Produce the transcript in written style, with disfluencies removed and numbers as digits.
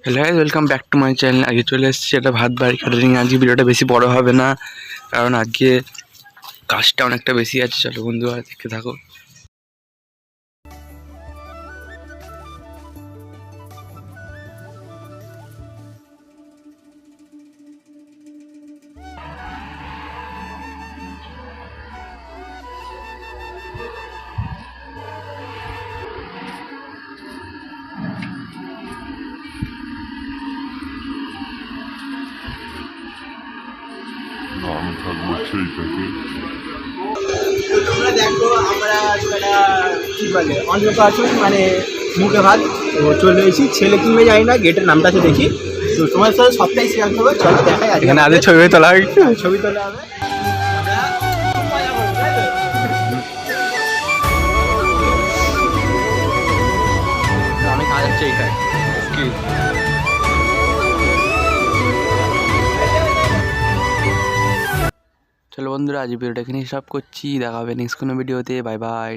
Hello guys, welcome back to my channel. আগে চলে এসেছি একটা ভাত বাড়ি ক্যাটারিং। আজকে ভিডিওটা বেশি বড় হবে না, কারণ আজকে কাজটা অনেকটা বেশি আছে। চলো বন্ধুরা, দেখতে থাকো। নাম থাকবে সেইটাকে। তোমরা দেখো, আমরা কি বলে অন্নপ্রাশন মানে মুখে ভাত তো চলে এসেছি। ছেলে কিনবে জানি না, গেটের নামটা আছে দেখি। তো তোমার সাথে সবটাই শেয়ার করবো। চলো দেখাই। এখানে আজ ছবি তোলা হবে, ছবি তোলা হবে। আমি কাজ হচ্ছে এইটাই কি। চলো বন্ধুরা, আজ ভিডিওটা এখানে সব করছি। দেখা হবে নেক্সট কোনো ভিডিওতে। Bye bye.